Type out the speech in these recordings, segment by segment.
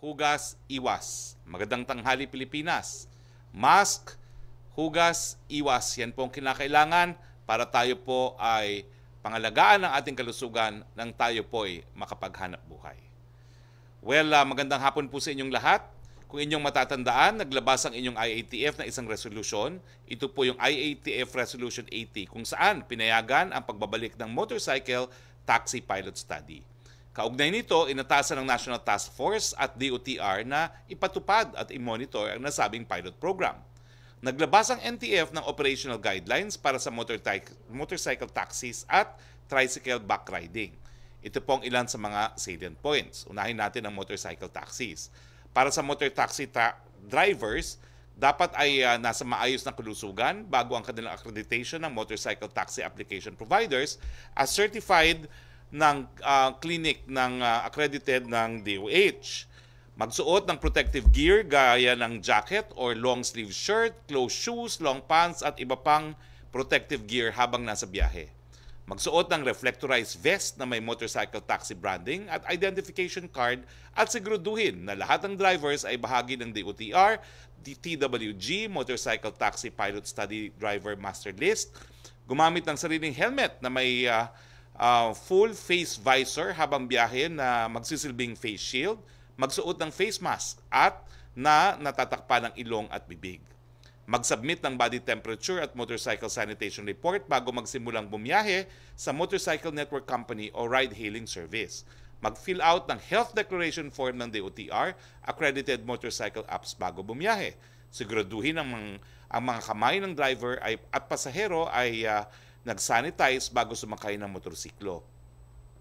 hugas, iwas. Magandang tanghali Pilipinas. Mask, hugas, iwas. Yan po ang kinakailangan para tayo po ay pangalagaan ng ating kalusugan nang tayo po ay makapaghanap buhay. Well, magandang hapon po sa inyong lahat. Kung inyong matatandaan, naglabas ang inyong IATF na isang resolution. Ito po yung IATF Resolution 80 kung saan pinayagan ang pagbabalik ng motorcycle taxi pilot study. Kaugnay nito, inatasan ng National Task Force at DOTR na ipatupad at i-monitor ang nasabing pilot program. Naglabas ang NTF ng operational guidelines para sa motorcycle taxis at tricycle backriding. Ito po ang ilan sa mga salient points. Unahin natin ang motorcycle taxis. Para sa motor taxi drivers, dapat ay nasa maayos na kalusugan bago ang kanilang accreditation ng motorcycle taxi application providers as certified ng clinic ng accredited ng DOH. Magsuot ng protective gear gaya ng jacket or long sleeve shirt, closed shoes, long pants at iba pang protective gear habang nasa biyahe. Magsuot ng reflectorized vest na may motorcycle taxi branding at identification card at siguraduhin na lahat ng drivers ay bahagi ng DOTR, TWG, Motorcycle Taxi Pilot Study Driver Master List. Gumamit ng sariling helmet na may full face visor habang biyahe na magsisilbing face shield. Magsuot ng face mask at na natatakpan ng ilong at bibig. Mag-submit ng body temperature at motorcycle sanitation report bago magsimulang bumiyahe sa motorcycle network company o ride-hailing service. Mag-fill out ng health declaration form ng DOTR, accredited motorcycle apps bago bumiyahe. Siguraduhin ang mga kamay ng driver at pasahero ay nag-sanitize bago sumakay ng motorsiklo.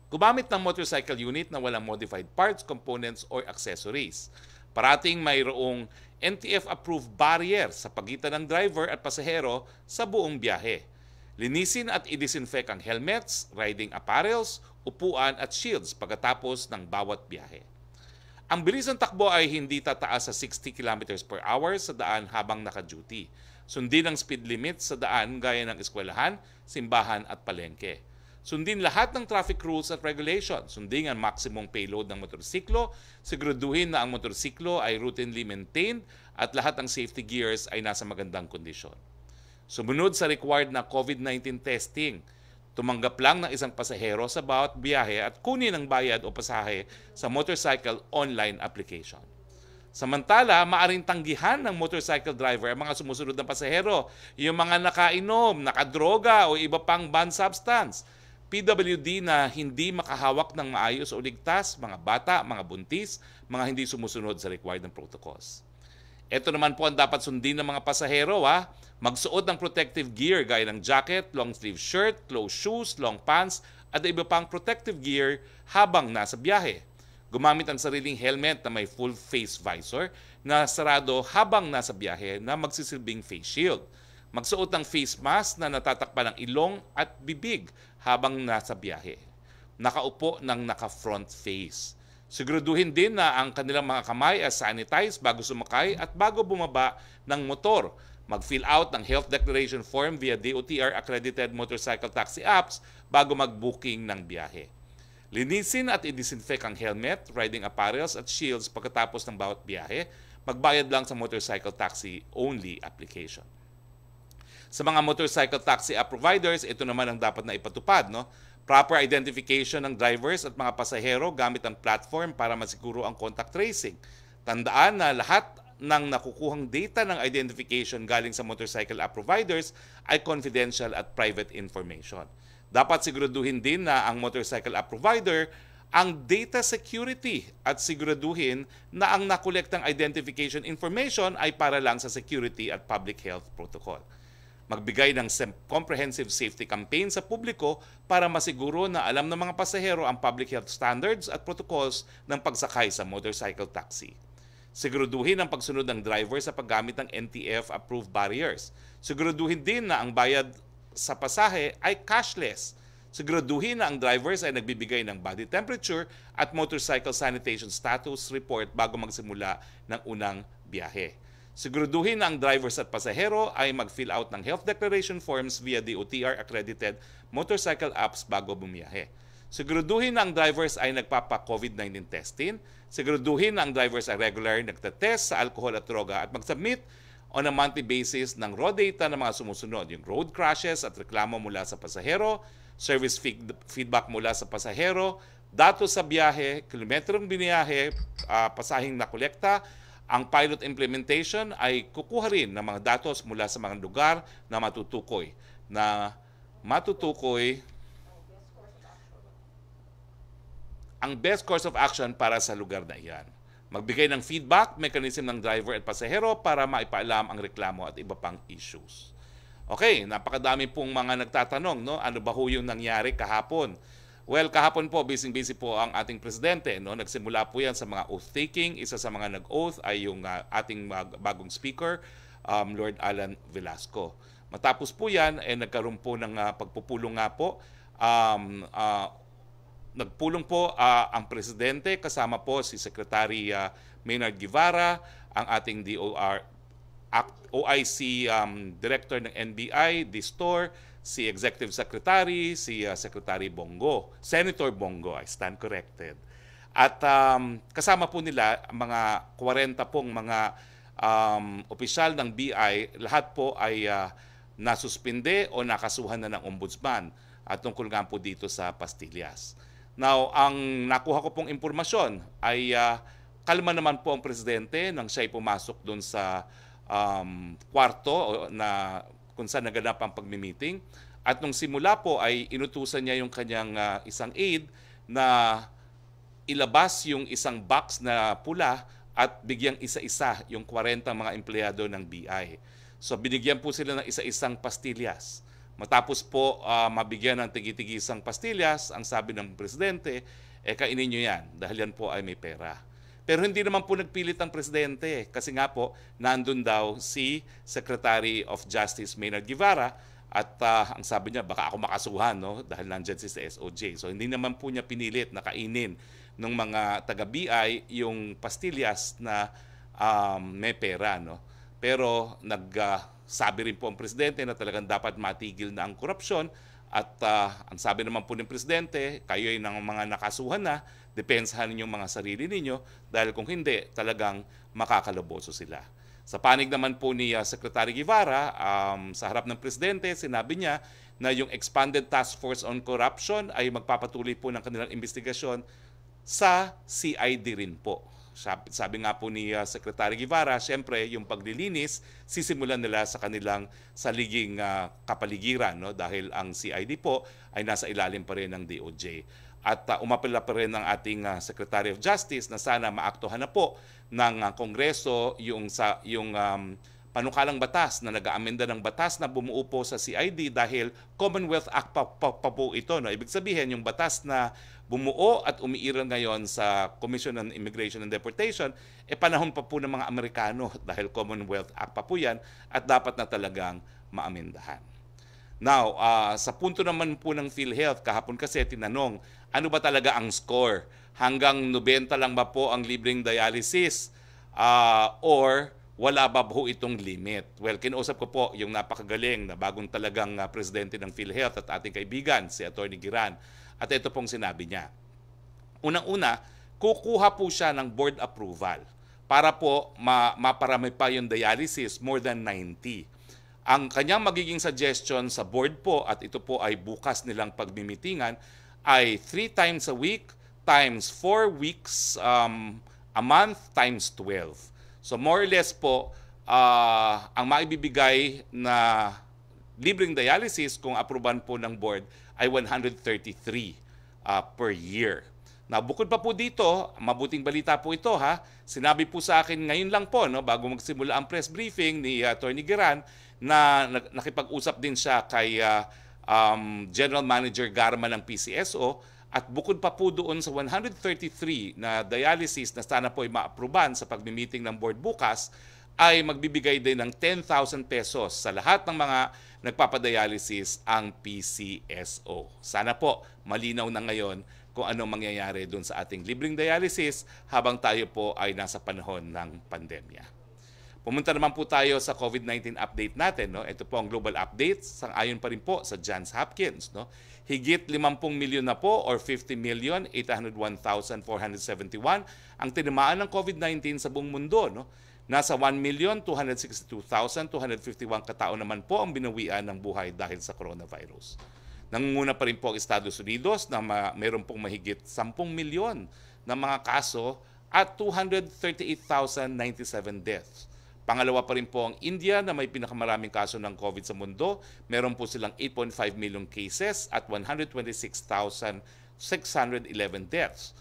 Gumamit ng motorcycle unit na walang modified parts, components, or accessories. Parating mayroong NTF-approved barrier sa pagitan ng driver at pasahero sa buong biyahe. Linisin at i-disinfect ang helmets, riding apparels, upuan at shields pagkatapos ng bawat biyahe. Ang bilis ng takbo ay hindi tataas sa 60 km per hour sa daan habang naka-duty. Sundin ang speed limit sa daan gaya ng eskwelahan, simbahan at palengke. Sundin lahat ng traffic rules at regulations. Sundin ang maximum payload ng motorsiklo. Siguraduhin na ang motorsiklo ay routinely maintained at lahat ng safety gears ay nasa magandang kondisyon. Sumunod sa required na COVID-19 testing. Tumanggap lang ng isang pasahero sa bawat biyahe at kunin ang bayad o pasahe sa motorcycle online application. Samantala, maaring tanggihan ng motorcycle driver ang mga sumusunod na pasahero, yung mga nakainom, nakadroga o iba pang banned substance. PWD na hindi makahawak ng maayos o ligtas, mga bata, mga buntis, mga hindi sumusunod sa required ng protocols. Ito naman po ang dapat sundin ng mga pasahero. Magsuot ng protective gear gaya ng jacket, long sleeve shirt, closed shoes, long pants at iba pang protective gear habang nasa biyahe. Gumamit ng sariling helmet na may full face visor na sarado habang nasa biyahe na magsisilbing face shield. Magsuot ng face mask na natatakpan ng ilong at bibig habang nasa biyahe. Nakaupo ng naka-front face. Siguraduhin din na ang kanilang mga kamay ay sanitize bago sumakay at bago bumaba ng motor. Mag-fill out ng health declaration form via DOTR accredited motorcycle taxi apps bago mag-booking ng biyahe. Linisin at i-disinfect ang helmet, riding apparels at shields pagkatapos ng bawat biyahe. Magbayad lang sa motorcycle taxi only application. Sa mga motorcycle taxi app providers, ito naman ang dapat na ipatupad. Proper identification ng drivers at mga pasahero gamit ang platform para masiguro ang contact tracing. Tandaan na lahat ng nakukuhang data ng identification galing sa motorcycle app providers ay confidential at private information. Dapat siguraduhin din na ang motorcycle app provider ang data security at siguraduhin na ang nakolektang identification information ay para lang sa security at public health protocol. Magbigay ng comprehensive safety campaign sa publiko para masiguro na alam ng mga pasahero ang public health standards at protocols ng pagsakay sa motorcycle taxi. Siguraduhin ang pagsunod ng driver sa paggamit ng NTF-approved barriers. Siguraduhin din na ang bayad sa pasahe ay cashless. Siguraduhin na ang drivers ay nagbibigay ng body temperature at motorcycle sanitation status report bago magsimula ng unang biyahe. Siguraduhin na ang drivers at pasahero ay mag-fill out ng health declaration forms via DOTR accredited motorcycle apps bago bumiyahe. Siguraduhin na ang drivers ay nagpapa-COVID-19 testing. Siguraduhin na ang drivers ay regular nagtetest sa alcohol at droga at mag-submit on a monthly basis ng raw data ng mga sumusunod. Yung road crashes at reklamo mula sa pasahero, service feedback mula sa pasahero, datos sa biyahe, kilometrong biniyahe, pasahing nakolekta. Ang pilot implementation ay kukuha rin ng mga datos mula sa mga lugar na matutukoy ang best course of action para sa lugar na iyan. Magbigay ng feedback mechanism ng driver at pasahero para maipaalam ang reklamo at iba pang issues. Okay, napakadami pong mga nagtatanong, no? Ano ba ho yung nangyari kahapon? Well, kahapon po, busy-busy po ang ating presidente. No? Nagsimula po yan sa mga oath-taking. Isa sa mga nag-oath ay yung ating bagong speaker, Lord Alan Velasco. Matapos po yan, nagkaroon po ng pagpupulong nga po. Nagpulong po ang presidente, kasama po si Secretary Maynard Guevara, ang ating OIC Director ng NBI, Distor, si Executive Secretary, si Secretary Bongo, Senator Bongo, I stand corrected. At kasama po nila mga 40 pong mga opisyal ng BI, lahat po ay nasuspinde o nakasuhan na ng ombudsman at tungkol nga po dito sa pastillas. Now, ang nakuha ko pong impormasyon ay kalma naman po ang presidente nang siya'y pumasok doon sa kwarto na kung saan naganap ang pagmi-meeting. At nung simula po ay inutusan niya yung kanyang isang aide na ilabas yung isang box na pula at bigyang isa-isa yung 40 mga empleyado ng BI. So binigyan po sila ng isa-isang pastillas. Matapos po mabigyan ng tigi-tigi isang pastillas, ang sabi ng presidente, kainin nyo yan dahil yan po ay may pera. Pero hindi naman po nagpilit ang presidente kasi nga po nandun daw si Secretary of Justice Maynard Guevara at ang sabi niya baka ako makasuhan, no, dahil nandyan si SOJ. So hindi naman po niya pinilit na kainin ng mga taga-BI yung pastillas na may pera, no. Pero nagsabi rin po ang presidente na talagang dapat matigil na ang korupsyon at ang sabi naman po ng presidente, kayo ay ng mga nakasuhan na, depensahan ninyong mga sarili ninyo dahil kung hindi, talagang makakalaboso sila. Sa panig naman po ni Secretary Guevara, sa harap ng presidente, sinabi niya na yung Expanded Task Force on Corruption ay magpapatuloy po ng kanilang investigasyon sa CID rin po. Sabi nga po ni Secretary Guevara, siyempre yung paglilinis, sisimulan nila sa kanilang saliging kapaligiran, no? Dahil ang CID po ay nasa ilalim pa rin ng DOJ. At umapela pa rin ng ating Secretary of Justice na sana maaktuhan na po ng Kongreso yung panukalang batas na nag-aamenda ng batas na bumuo po sa CID dahil Commonwealth Act pa po ito. No? Ibig sabihin, yung batas na bumuo at umiiral ngayon sa Commission on Immigration and Deportation, panahon pa po ng mga Amerikano dahil Commonwealth Act pa po yan at dapat na talagang maamendahan. Now, sa punto naman po ng PhilHealth, kahapon kasi tinanong, ano ba talaga ang score? Hanggang 90 lang ba po ang libreng dialysis? Or wala ba po itong limit? Well, kinausap ko po yung napakagaling na bagong talagang presidente ng PhilHealth at ating kaibigan, si Atty. Giran. At ito pong sinabi niya. Unang-una, kukuha po siya ng board approval para po maparami pa yung dialysis, more than 90. Ang kanyang magiging suggestion sa board po, at ito po ay bukas nilang pagmimitingan, ay 3 times a week times 4 weeks a month times 12. So more or less po, ang maibibigay na libreng dialysis kung aproban po ng board ay 133 per year. Now, bukod pa po dito, mabuting balita po ito ha. Sinabi po sa akin ngayon lang po, no, bago magsimula ang press briefing ni Atty. Giran, na nakipag-usap din siya kay General Manager Garma ng PCSO at bukod pa po doon sa 133 na dialysis na sana po ay ma-aproban sa pagmi-meeting ng board bukas, ay magbibigay din ng 10,000 pesos sa lahat ng mga nagpapadialysis ang PCSO. Sana po malinaw na ngayon kung anong mangyayari doon sa ating libreng dialysis habang tayo po ay nasa panahon ng pandemya. Pumunta naman po tayo sa COVID-19 update natin. No? Ito po ang global update. Sang-ayon pa rin po sa Johns Hopkins. No? Higit 50 milyon na po or 50,801,471 ang tinamaan ng COVID-19 sa buong mundo. No? Nasa 1,262,251 katao naman po ang binawian ng buhay dahil sa coronavirus. Nangunguna pa rin po ang Estados Unidos na mayroon pong mahigit 10 milyon na mga kaso at 238,097 deaths. Pangalawa pa rin po ang India na may pinakamaraming kaso ng COVID sa mundo. Meron po silang 8.5 million cases at 126,611 deaths.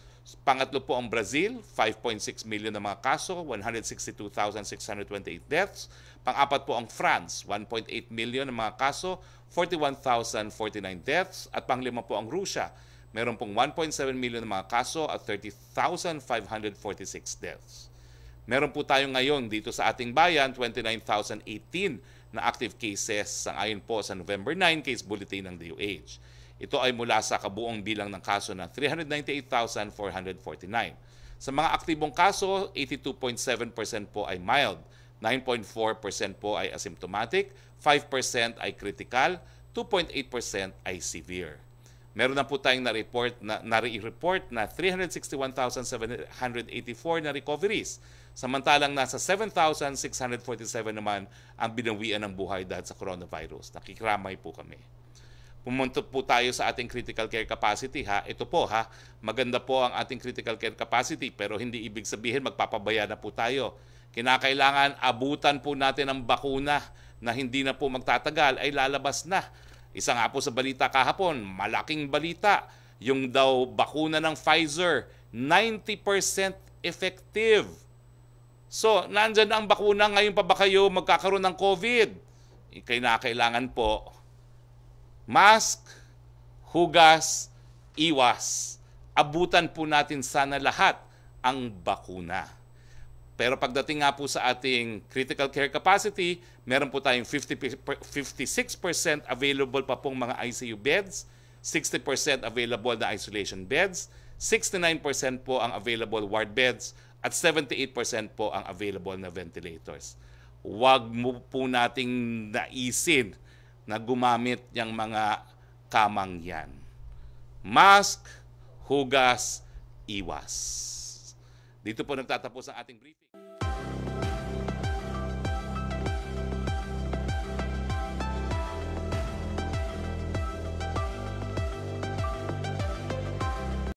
Pangatlo po ang Brazil, 5.6 million na mga kaso, 162,628 deaths. Pang-apat po ang France, 1.8 million na mga kaso, 41,049 deaths. At panglima po ang Russia, meron pong 1.7 million na mga kaso at 30,546 deaths. Meron po tayo ngayon dito sa ating bayan, 29,018 na active cases sang-ayon po sa November 9 case bulletin ng DOH. Ito ay mula sa kabuong bilang ng kaso na 398,449. Sa mga aktibong kaso, 82.7% po ay mild, 9.4% po ay asymptomatic, 5% ay critical, 2.8% ay severe. Meron na po tayong na-report na 361,784 na recoveries. Samantalang nasa 7,647 naman ang binawian ng buhay dahil sa coronavirus. Nakikiramay po kami. Pumunta po tayo sa ating critical care capacity. Ito po maganda po ang ating critical care capacity pero hindi ibig sabihin magpapabaya na po tayo. Kinakailangan abutan po natin ang bakuna na hindi na po magtatagal ay lalabas na. Isa nga po sa balita kahapon, malaking balita, yung daw bakuna ng Pfizer, 90% effective. So, nandyan na ang bakuna, ngayon pa ba kayo magkakaroon ng COVID? Kailangan po, mask, hugas, iwas. Abutan po natin sana lahat ang bakuna. Pero pagdating nga po sa ating critical care capacity, meron po tayong 56% available pa pong mga ICU beds, 60% available na isolation beds, 69% po ang available ward beds, at 78% po ang available na ventilators. Huwag mo po nating naisin na gumamit yung mga kamang yan. Mask, hugas, iwas. Dito po nagtatapos ang ating briefing.